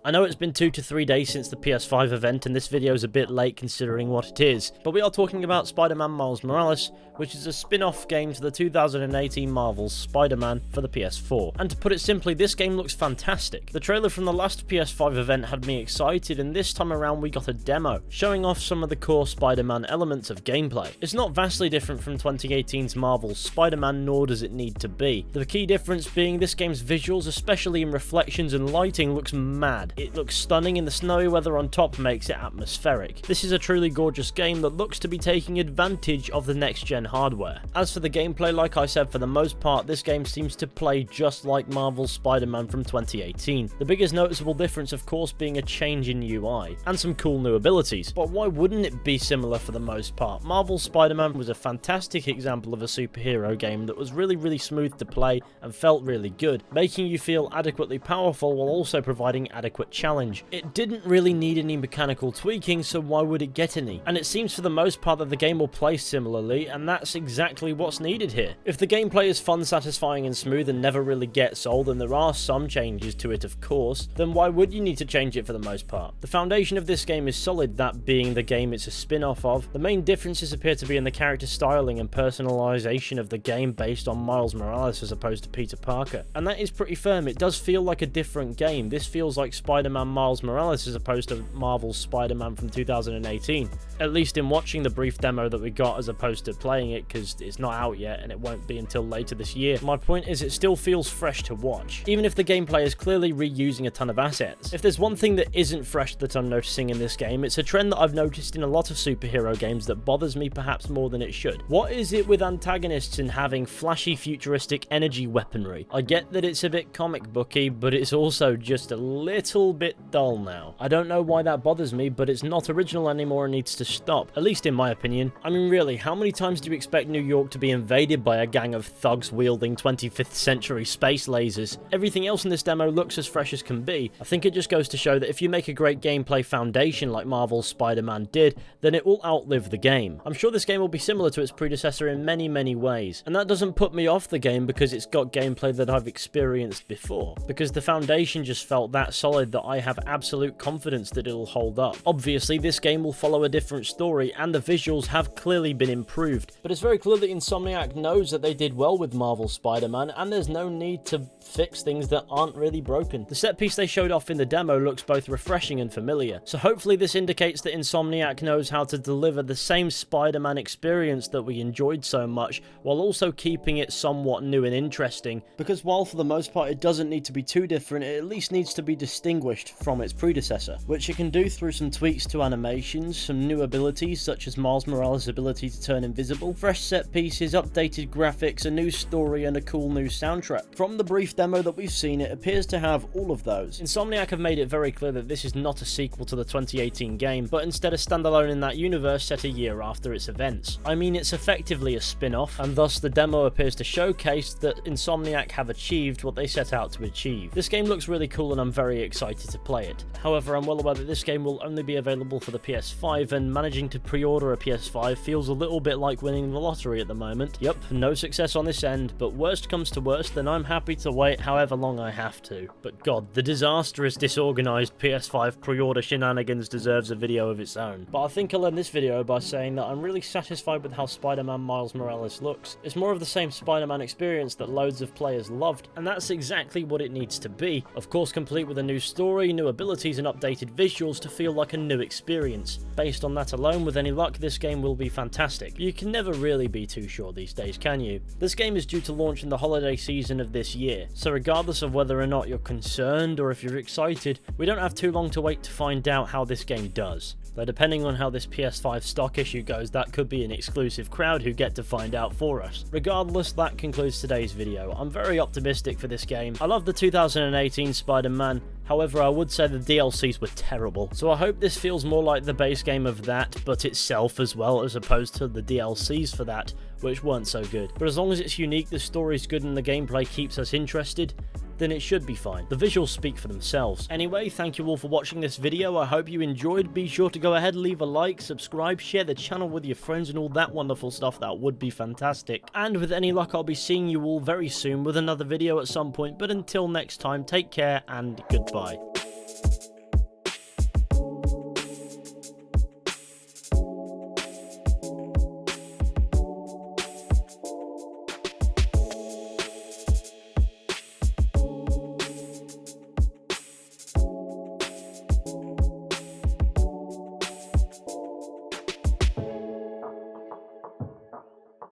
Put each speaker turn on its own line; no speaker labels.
I know it's been 2 to 3 days since the PS5 event, and this video is a bit late considering what it is, but we are talking about Spider-Man Miles Morales, which is a spin-off game to the 2018 Marvel's Spider-Man for the PS4. And to put it simply, this game looks fantastic. The trailer from the last PS5 event had me excited, and this time around we got a demo, showing off some of the core Spider-Man elements of gameplay. It's not vastly different from 2018's Marvel's Spider-Man, nor does it need to be. The key difference being this game's visuals, especially in reflections and lighting, looks mad. It looks stunning, and the snowy weather on top makes it atmospheric. This is a truly gorgeous game that looks to be taking advantage of the next-gen hardware. As for the gameplay, like I said, for the most part, this game seems to play just like Marvel's Spider-Man from 2018. The biggest noticeable difference, of course, being a change in UI, and some cool new abilities. But why wouldn't it be similar for the most part? Marvel's Spider-Man was a fantastic example of a superhero game that was really smooth to play and felt really good, making you feel adequately powerful while also providing adequate challenge. It didn't really need any mechanical tweaking, so why would it get any? And it seems for the most part that the game will play similarly, and that's exactly what's needed here. If the gameplay is fun, satisfying and smooth and never really gets old, and there are some changes to it of course, then why would you need to change it for the most part? The foundation of this game is solid, that being the game it's a spin-off of. The main differences appear to be in the character styling and personalization of the game based on Miles Morales as opposed to Peter Parker. And that is pretty firm. It does feel like a different game. This feels like Spider-Man Miles Morales as opposed to Marvel's Spider-Man from 2018. At least in watching the brief demo that we got as opposed to playing it, because it's not out yet and it won't be until later this year. My point is it still feels fresh to watch, even if the gameplay is clearly reusing a ton of assets. If there's one thing that isn't fresh that I'm noticing in this game, it's a trend that I've noticed in a lot of superhero games that bothers me perhaps more than it should. What is it with antagonists and having flashy futuristic energy weaponry? I get that it's a bit comic booky, but it's also just a little bit dull now. I don't know why that bothers me, but it's not original anymore and needs to stop, at least in my opinion. I mean really, how many times do you expect New York to be invaded by a gang of thugs wielding 25th century space lasers? Everything else in this demo looks as fresh as can be. I think it just goes to show that if you make a great gameplay foundation like Marvel's Spider-Man did, then it will outlive the game. I'm sure this game will be similar to its predecessor in many ways, and that doesn't put me off the game because it's got gameplay that I've experienced before, because the foundation just felt that solid that I have absolute confidence that it'll hold up. Obviously this game will follow a different story and the visuals have clearly been improved, but it's very clear that Insomniac knows that they did well with Marvel's Spider-Man and there's no need to fix things that aren't really broken. The set piece they showed off in the demo looks both refreshing and familiar, so hopefully this indicates that Insomniac knows how to deliver the same Spider-Man experience that we enjoyed so much while also keeping it somewhat new and interesting, because while for the most part it doesn't need to be too different, it at least needs to be distinguished from its predecessor, which it can do through some tweaks to animations, some new abilities such as Miles Morales' ability to turn invisible, fresh set pieces, updated graphics, a new story and a cool new soundtrack. From the brief demo that we've seen, it appears to have all of those. Insomniac have made it very clear that this is not a sequel to the 2018 game, but instead a standalone in that universe set a year after its events. I mean, it's effectively a spin-off, and thus the demo appears to showcase that Insomniac have achieved what they set out to achieve. This game looks really cool and I'm very excited to play it. However, I'm well aware that this game will only be available for the PS5, and managing to pre-order a PS5 feels a little bit like winning the lottery at the moment. Yep, no success on this end, but worst comes to worst, then I'm happy to wait however long I have to. But god, the disastrous, disorganized PS5 pre-order shenanigans deserves a video of its own. But I think I'll end this video by saying that I'm really satisfied with how Spider-Man Miles Morales looks. It's more of the same Spider-Man experience that loads of players loved, and that's exactly what it needs to be. Of course, complete with a new story, new abilities and updated visuals to feel like a new experience. Based on that alone, with any luck, this game will be fantastic. You can never really be too sure these days, can you? This game is due to launch in the holiday season of this year, so regardless of whether or not you're concerned or if you're excited, we don't have too long to wait to find out how this game does. Though depending on how this PS5 stock issue goes, that could be an exclusive crowd who get to find out for us. Regardless, that concludes today's video. I'm very optimistic for this game. I love the 2018 Spider-Man, however I would say the DLCs were terrible, so I hope this feels more like the base game of that, but itself as well, as opposed to the DLCs for that, which weren't so good. But as long as it's unique, the story's good and the gameplay keeps us interested, then it should be fine. The visuals speak for themselves. Anyway, thank you all for watching this video. I hope you enjoyed. Be sure to go ahead, leave a like, subscribe, share the channel with your friends and all that wonderful stuff. That would be fantastic. And with any luck, I'll be seeing you all very soon with another video at some point. But until next time, take care and goodbye.